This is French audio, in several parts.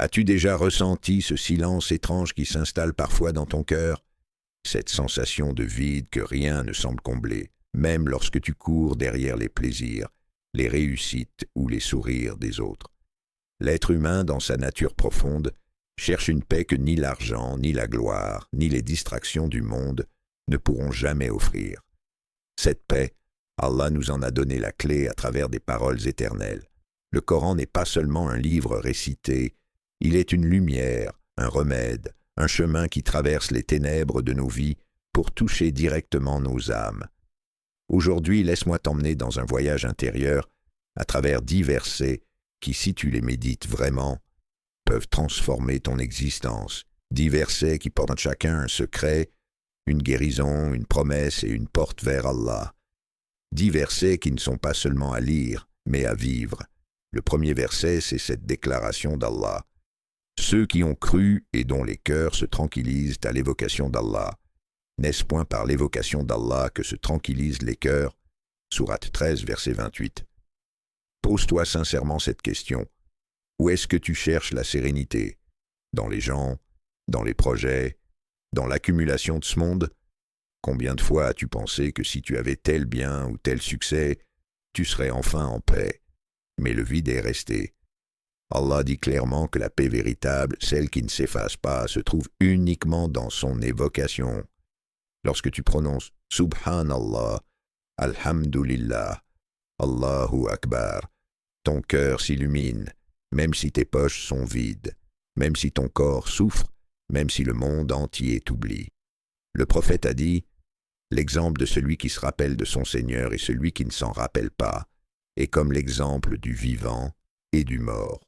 As-tu déjà ressenti ce silence étrange qui s'installe parfois dans ton cœur? Cette sensation de vide que rien ne semble combler, même lorsque tu cours derrière les plaisirs, les réussites ou les sourires des autres. L'être humain, dans sa nature profonde, cherche une paix que ni l'argent, ni la gloire, ni les distractions du monde ne pourront jamais offrir. Cette paix, Allah nous en a donné la clé à travers des paroles éternelles. Le Coran n'est pas seulement un livre récité, il est une lumière, un remède, un chemin qui traverse les ténèbres de nos vies pour toucher directement nos âmes. Aujourd'hui, laisse-moi t'emmener dans un voyage intérieur à travers 10 versets qui, si tu les médites vraiment, peuvent transformer ton existence. 10 versets qui portent chacun un secret, une guérison, une promesse et une porte vers Allah. 10 versets qui ne sont pas seulement à lire, mais à vivre. Le premier verset, c'est cette déclaration d'Allah. Ceux qui ont cru et dont les cœurs se tranquillisent à l'évocation d'Allah. N'est-ce point par l'évocation d'Allah que se tranquillisent les cœurs? Sourate 13, verset 28. Pose-toi sincèrement cette question. Où est-ce que tu cherches la sérénité? Dans les gens? Dans les projets? Dans l'accumulation de ce monde? Combien de fois as-tu pensé que si tu avais tel bien ou tel succès, tu serais enfin en paix? Mais le vide est resté. Allah dit clairement que la paix véritable, celle qui ne s'efface pas, se trouve uniquement dans son évocation. Lorsque tu prononces « Subhanallah »,« Alhamdulillah »,« Allahu Akbar », ton cœur s'illumine, même si tes poches sont vides, même si ton corps souffre, même si le monde entier t'oublie. Le prophète a dit « L'exemple de celui qui se rappelle de son Seigneur et celui qui ne s'en rappelle pas est comme l'exemple du vivant et du mort. »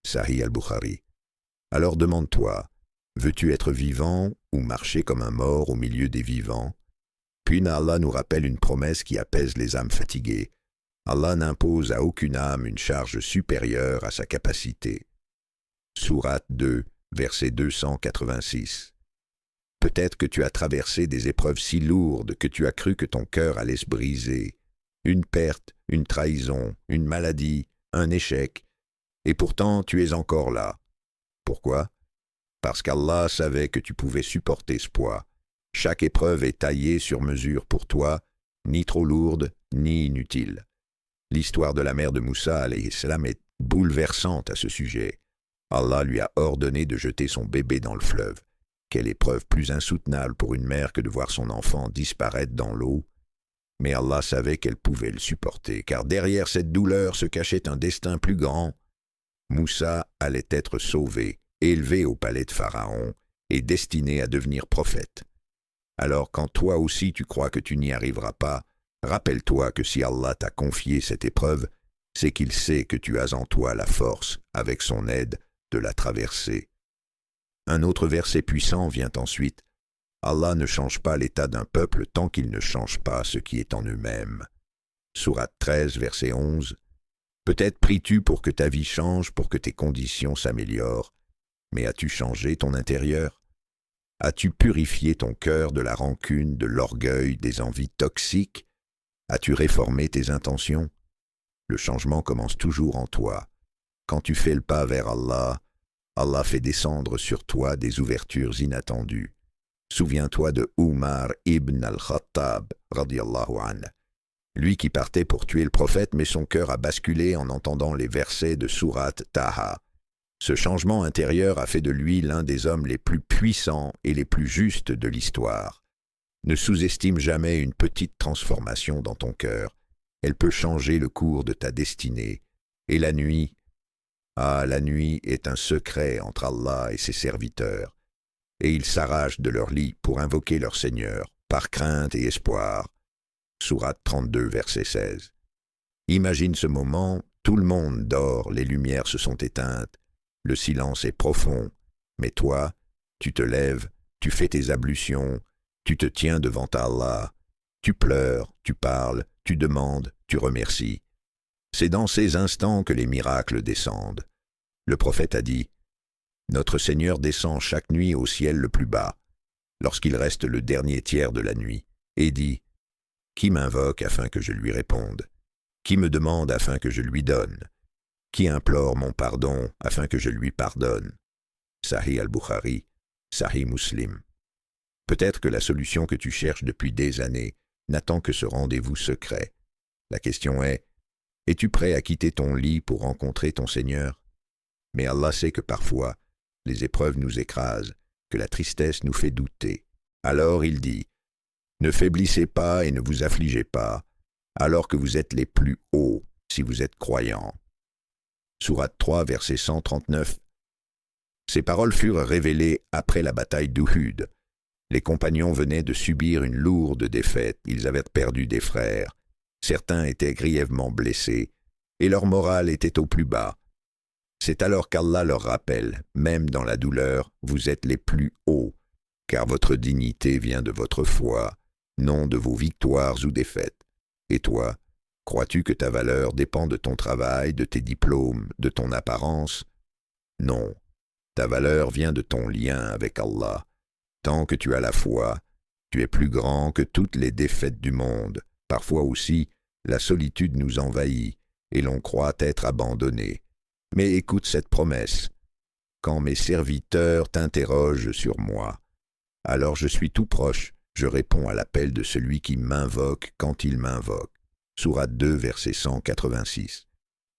Sahih al-Bukhari. Alors demande-toi, veux-tu être vivant ou marcher comme un mort au milieu des vivants? Puis Allah nous rappelle une promesse qui apaise les âmes fatiguées. Allah n'impose à aucune âme une charge supérieure à sa capacité. Sourate 2, verset 286. Peut-être que tu as traversé des épreuves si lourdes que tu as cru que ton cœur allait se briser. Une perte, une trahison, une maladie, un échec. Et pourtant, tu es encore là. Pourquoi? Parce qu'Allah savait que tu pouvais supporter ce poids. Chaque épreuve est taillée sur mesure pour toi, ni trop lourde, ni inutile. L'histoire de la mère de Moussa alayhi salam est bouleversante à ce sujet. Allah lui a ordonné de jeter son bébé dans le fleuve. Quelle épreuve plus insoutenable pour une mère que de voir son enfant disparaître dans l'eau. Mais Allah savait qu'elle pouvait le supporter, car derrière cette douleur se cachait un destin plus grand. Moussa allait être sauvé, élevé au palais de Pharaon et destiné à devenir prophète. Alors quand toi aussi tu crois que tu n'y arriveras pas, rappelle-toi que si Allah t'a confié cette épreuve, c'est qu'il sait que tu as en toi la force, avec son aide, de la traverser. Un autre verset puissant vient ensuite. Allah ne change pas l'état d'un peuple tant qu'il ne change pas ce qui est en eux-mêmes. Sourate 13, verset 11. Peut-être pries-tu pour que ta vie change, pour que tes conditions s'améliorent, mais as-tu changé ton intérieur? As-tu purifié ton cœur de la rancune, de l'orgueil, des envies toxiques? As-tu réformé tes intentions? Le changement commence toujours en toi. Quand tu fais le pas vers Allah, Allah fait descendre sur toi des ouvertures inattendues. Souviens-toi de Umar ibn al-Khattab, radiyallahu anhu. Lui qui partait pour tuer le prophète, mais son cœur a basculé en entendant les versets de sourate Taha. Ce changement intérieur a fait de lui l'un des hommes les plus puissants et les plus justes de l'histoire. Ne sous-estime jamais une petite transformation dans ton cœur. Elle peut changer le cours de ta destinée. Et la nuit, la nuit est un secret entre Allah et ses serviteurs. Et ils s'arrachent de leur lit pour invoquer leur Seigneur, par crainte et espoir. Sourate 32, verset 16. Imagine ce moment, tout le monde dort, les lumières se sont éteintes, le silence est profond, mais toi, tu te lèves, tu fais tes ablutions, tu te tiens devant Allah, tu pleures, tu parles, tu demandes, tu remercies. C'est dans ces instants que les miracles descendent. Le prophète a dit « Notre Seigneur descend chaque nuit au ciel le plus bas, lorsqu'il reste le dernier tiers de la nuit, et dit « Qui m'invoque afin que je lui réponde? Qui me demande afin que je lui donne? Qui implore mon pardon afin que je lui pardonne? Sahih al-Bukhari, Sahih Muslim. Peut-être que la solution que tu cherches depuis des années n'attend que ce rendez-vous secret. La question est, es-tu prêt à quitter ton lit pour rencontrer ton Seigneur? Mais Allah sait que parfois, les épreuves nous écrasent, que la tristesse nous fait douter. Alors il dit, ne faiblissez pas et ne vous affligez pas, alors que vous êtes les plus hauts si vous êtes croyants. Sourate 3, verset 139. Ces paroles furent révélées après la bataille d'Uhud. Les compagnons venaient de subir une lourde défaite, ils avaient perdu des frères. Certains étaient grièvement blessés, et leur morale était au plus bas. C'est alors qu'Allah leur rappelle, même dans la douleur, vous êtes les plus hauts, car votre dignité vient de votre foi, non de vos victoires ou défaites. Et toi, crois-tu que ta valeur dépend de ton travail, de tes diplômes, de ton apparence? Non, ta valeur vient de ton lien avec Allah. Tant que tu as la foi, tu es plus grand que toutes les défaites du monde. Parfois aussi, la solitude nous envahit et l'on croit être abandonné. Mais écoute cette promesse. Quand mes serviteurs t'interrogent sur moi, alors je suis tout proche, je réponds à l'appel de celui qui m'invoque quand il m'invoque. Sourate 2, verset 186.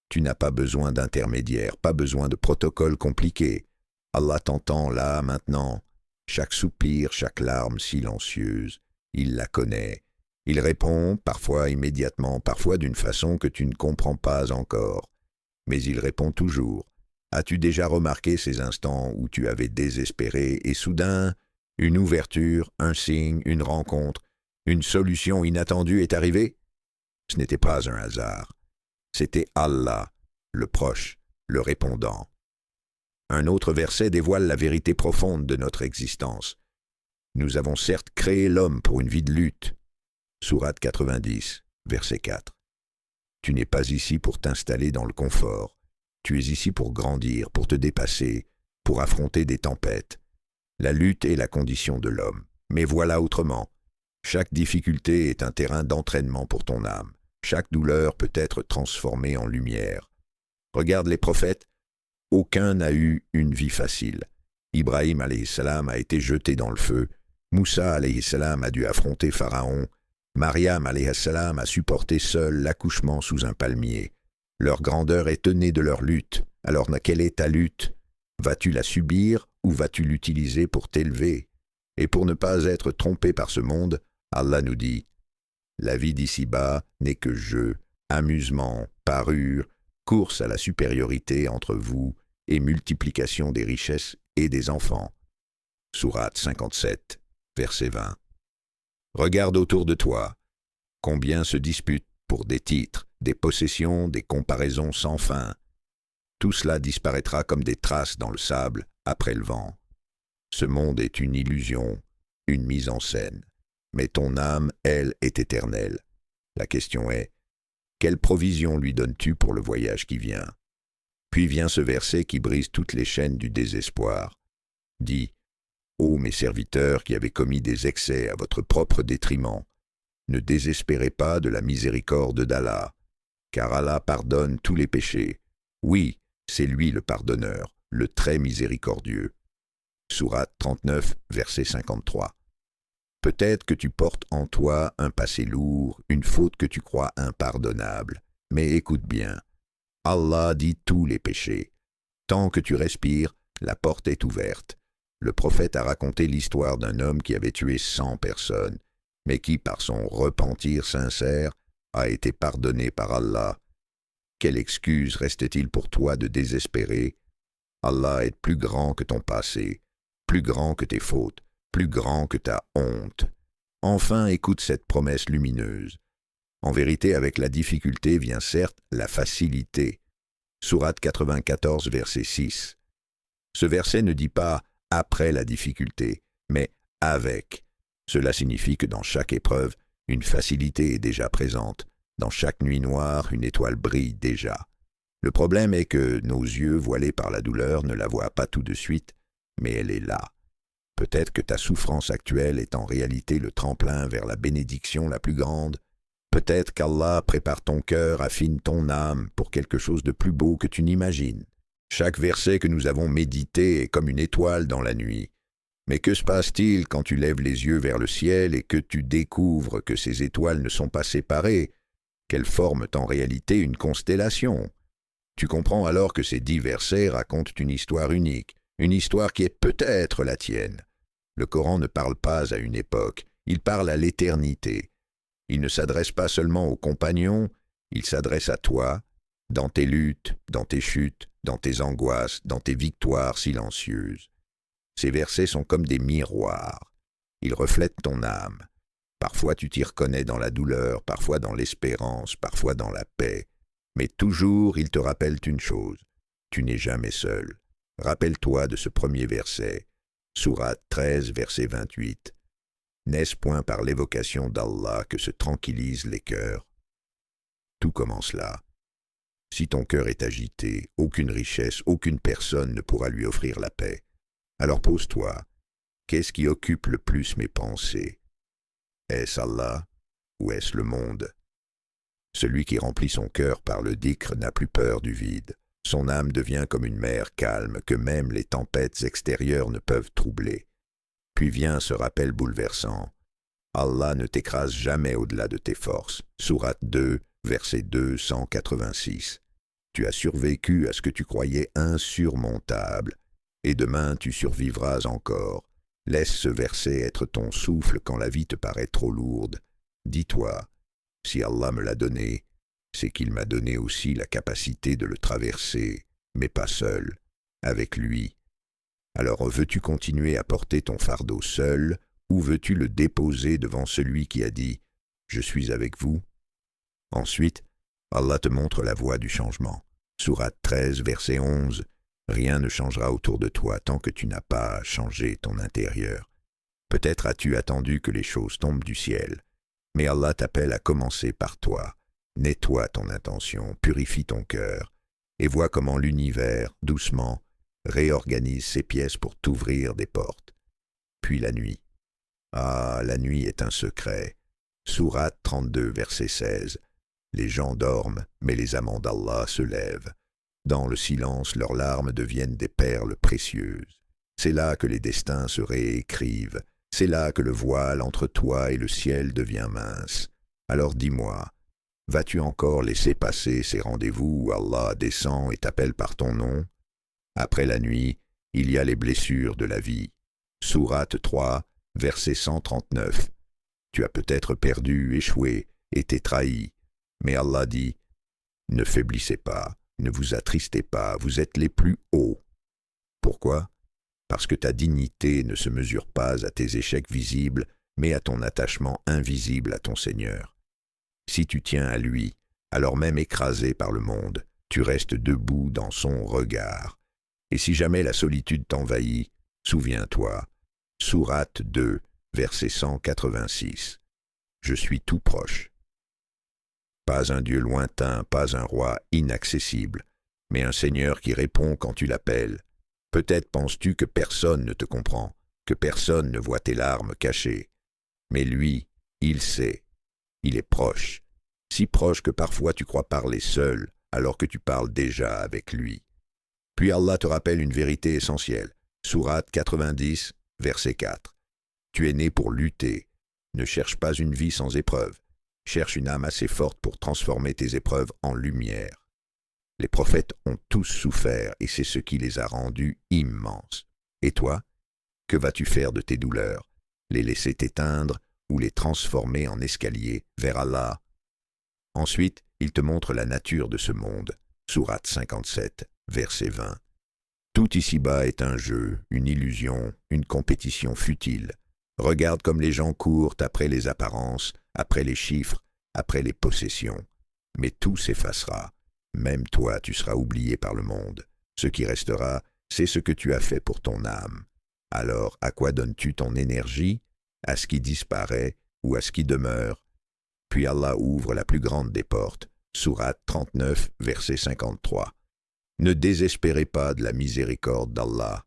Tu n'as pas besoin d'intermédiaire, pas besoin de protocole compliqué. Allah t'entend là, maintenant. Chaque soupir, chaque larme silencieuse, il la connaît. Il répond, parfois immédiatement, parfois d'une façon que tu ne comprends pas encore. Mais il répond toujours. As-tu déjà remarqué ces instants où tu avais désespéré et soudain, une ouverture, un signe, une rencontre, une solution inattendue est arrivée? Ce n'était pas un hasard. C'était Allah, le proche, le répondant. Un autre verset dévoile la vérité profonde de notre existence. Nous avons certes créé l'homme pour une vie de lutte. Sourate 90, verset 4. Tu n'es pas ici pour t'installer dans le confort. Tu es ici pour grandir, pour te dépasser, pour affronter des tempêtes. La lutte est la condition de l'homme. Mais voilà autrement. Chaque difficulté est un terrain d'entraînement pour ton âme. Chaque douleur peut être transformée en lumière. Regarde les prophètes. Aucun n'a eu une vie facile. Ibrahim alayhi salam a été jeté dans le feu. Moussa alayhi salam a dû affronter Pharaon. Mariam alayhi salam a supporté seule l'accouchement sous un palmier. Leur grandeur est née de leur lutte. Alors quelle est ta lutte? Vas-tu la subir ou vas-tu l'utiliser pour t'élever? Et pour ne pas être trompé par ce monde, Allah nous dit « La vie d'ici-bas n'est que jeu, amusement, parure, course à la supériorité entre vous et multiplication des richesses et des enfants. » Sourate 57, verset 20. Regarde autour de toi. Combien se disputent pour des titres, des possessions, des comparaisons sans fin. Tout cela disparaîtra comme des traces dans le sable après le vent. Ce monde est une illusion, une mise en scène. Mais ton âme, elle, est éternelle. La question est, quelle provision lui donnes-tu pour le voyage qui vient? Puis vient ce verset qui brise toutes les chaînes du désespoir. Dis, ô mes serviteurs qui avez commis des excès à votre propre détriment, ne désespérez pas de la miséricorde d'Allah, car Allah pardonne tous les péchés. Oui, c'est lui le pardonneur, le très miséricordieux. Sourate 39, verset 53. Peut-être que tu portes en toi un passé lourd, une faute que tu crois impardonnable, mais écoute bien, Allah dit tous les péchés. Tant que tu respires, la porte est ouverte. Le prophète a raconté l'histoire d'un homme qui avait tué 100 personnes, mais qui, par son repentir sincère, a été pardonné par Allah. Quelle excuse reste-t-il pour toi de désespérer? Allah est plus grand que ton passé, plus grand que tes fautes, plus grand que ta honte. Enfin, écoute cette promesse lumineuse. En vérité, avec la difficulté vient certes la facilité. Sourate 94, verset 6. Ce verset ne dit pas « après la difficulté », mais « avec ». Cela signifie que dans chaque épreuve, une facilité est déjà présente. Dans chaque nuit noire, une étoile brille déjà. Le problème est que nos yeux, voilés par la douleur, ne la voient pas tout de suite, mais elle est là. Peut-être que ta souffrance actuelle est en réalité le tremplin vers la bénédiction la plus grande. Peut-être qu'Allah prépare ton cœur, affine ton âme pour quelque chose de plus beau que tu n'imagines. Chaque verset que nous avons médité est comme une étoile dans la nuit. Mais que se passe-t-il quand tu lèves les yeux vers le ciel et que tu découvres que ces étoiles ne sont pas séparées, qu'elles forment en réalité une constellation? Tu comprends alors que ces 10 versets racontent une histoire unique, une histoire qui est peut-être la tienne. Le Coran ne parle pas à une époque, il parle à l'éternité. Il ne s'adresse pas seulement aux compagnons, il s'adresse à toi, dans tes luttes, dans tes chutes, dans tes angoisses, dans tes victoires silencieuses. Ces versets sont comme des miroirs. Ils reflètent ton âme. Parfois tu t'y reconnais dans la douleur, parfois dans l'espérance, parfois dans la paix. Mais toujours ils te rappellent une chose. Tu n'es jamais seul. Rappelle-toi de ce premier verset. Sourate 13, verset 28. N'est-ce point par l'évocation d'Allah que se tranquillisent les cœurs? Tout commence là. Si ton cœur est agité, aucune richesse, aucune personne ne pourra lui offrir la paix. Alors pose-toi, qu'est-ce qui occupe le plus mes pensées? Est-ce Allah ou est-ce le monde? Celui qui remplit son cœur par le dhikr n'a plus peur du vide. Son âme devient comme une mer calme que même les tempêtes extérieures ne peuvent troubler. Puis vient ce rappel bouleversant. Allah ne t'écrase jamais au-delà de tes forces. Sourate 2, verset 286. Tu as survécu à ce que tu croyais insurmontable, et demain tu survivras encore. Laisse ce verset être ton souffle quand la vie te paraît trop lourde. Dis-toi, si Allah me l'a donné, c'est qu'il m'a donné aussi la capacité de le traverser, mais pas seul, avec lui. Alors veux-tu continuer à porter ton fardeau seul, ou veux-tu le déposer devant celui qui a dit « Je suis avec vous » Ensuite, Allah te montre la voie du changement. Sourate 13, verset 11. Rien ne changera autour de toi tant que tu n'as pas changé ton intérieur. Peut-être as-tu attendu que les choses tombent du ciel, mais Allah t'appelle à commencer par toi. Nettoie ton intention, purifie ton cœur, et vois comment l'univers, doucement, réorganise ses pièces pour t'ouvrir des portes. Puis la nuit. Ah, la nuit est un secret. Sourate 32, verset 16. Les gens dorment, mais les amants d'Allah se lèvent. Dans le silence, leurs larmes deviennent des perles précieuses. C'est là que les destins se réécrivent. C'est là que le voile entre toi et le ciel devient mince. Alors dis-moi, vas-tu encore laisser passer ces rendez-vous où Allah descend et t'appelle par ton nom? Après la nuit, il y a les blessures de la vie. Sourate 3, verset 139. Tu as peut-être perdu, échoué, été trahi. Mais Allah dit, « Ne faiblissez pas, ne vous attristez pas, vous êtes les plus hauts. » Pourquoi? Parce que ta dignité ne se mesure pas à tes échecs visibles, mais à ton attachement invisible à ton Seigneur. Si tu tiens à lui, alors même écrasé par le monde, tu restes debout dans son regard. Et si jamais la solitude t'envahit, souviens-toi. Sourate 2, verset 186. Je suis tout proche. Pas un Dieu lointain, pas un roi inaccessible, mais un Seigneur qui répond quand tu l'appelles. Peut-être penses-tu que personne ne te comprend, que personne ne voit tes larmes cachées. Mais lui, il sait. Il est proche, si proche que parfois tu crois parler seul, alors que tu parles déjà avec lui. Puis Allah te rappelle une vérité essentielle. Sourate 90, verset 4. Tu es né pour lutter. Ne cherche pas une vie sans épreuve. Cherche une âme assez forte pour transformer tes épreuves en lumière. Les prophètes ont tous souffert et c'est ce qui les a rendus immenses. Et toi, que vas-tu faire de tes douleurs? Les laisser t'éteindre ou les transformer en escalier vers Allah? Ensuite, il te montre la nature de ce monde. Sourate 57, verset 20. Tout ici-bas est un jeu, une illusion, une compétition futile. Regarde comme les gens courent après les apparences, après les chiffres, après les possessions. Mais tout s'effacera. Même toi, tu seras oublié par le monde. Ce qui restera, c'est ce que tu as fait pour ton âme. Alors, à quoi donnes-tu ton énergie? À ce qui disparaît ou à ce qui demeure? Puis Allah ouvre la plus grande des portes. Sourate 39, verset 53. Ne désespérez pas de la miséricorde d'Allah.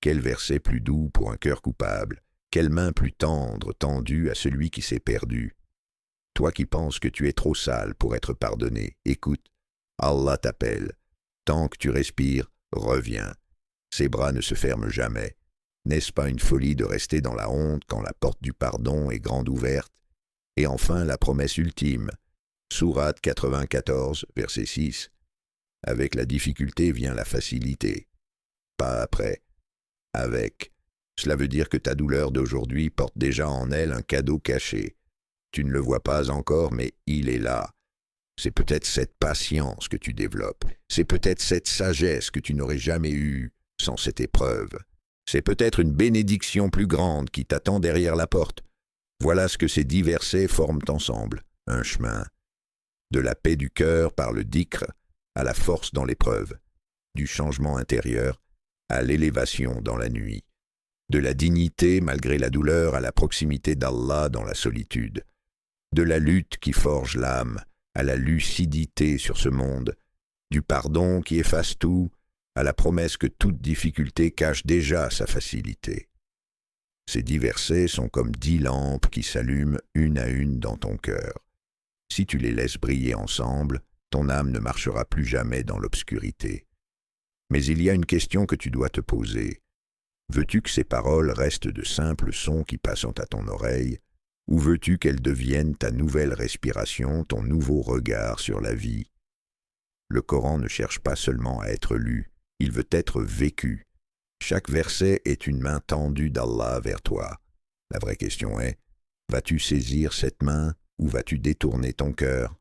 Quel verset plus doux pour un cœur coupable, quelle main plus tendre tendue à celui qui s'est perdu. Toi qui penses que tu es trop sale pour être pardonné, écoute, Allah t'appelle. Tant que tu respires, reviens. Ses bras ne se ferment jamais. N'est-ce pas une folie de rester dans la honte quand la porte du pardon est grande ouverte? Et enfin la promesse ultime. Sourate 94, verset 6. Avec la difficulté vient la facilité. Pas après. Avec. Cela veut dire que ta douleur d'aujourd'hui porte déjà en elle un cadeau caché. Tu ne le vois pas encore, mais il est là. C'est peut-être cette patience que tu développes. C'est peut-être cette sagesse que tu n'aurais jamais eue sans cette épreuve. C'est peut-être une bénédiction plus grande qui t'attend derrière la porte. Voilà ce que ces 10 versets forment ensemble. Un chemin. De la paix du cœur par le dhikr à la force dans l'épreuve. Du changement intérieur à l'élévation dans la nuit. De la dignité malgré la douleur à la proximité d'Allah dans la solitude. De la lutte qui forge l'âme à la lucidité sur ce monde. Du pardon qui efface tout à la promesse que toute difficulté cache déjà sa facilité. Ces 10 versets sont comme 10 lampes qui s'allument une à une dans ton cœur. Si tu les laisses briller ensemble, ton âme ne marchera plus jamais dans l'obscurité. Mais il y a une question que tu dois te poser. Veux-tu que ces paroles restent de simples sons qui passent à ton oreille, ou veux-tu qu'elles deviennent ta nouvelle respiration, ton nouveau regard sur la vie? Le Coran ne cherche pas seulement à être lu, il veut être vécu. Chaque verset est une main tendue d'Allah vers toi. La vraie question est, vas-tu saisir cette main ou vas-tu détourner ton cœur?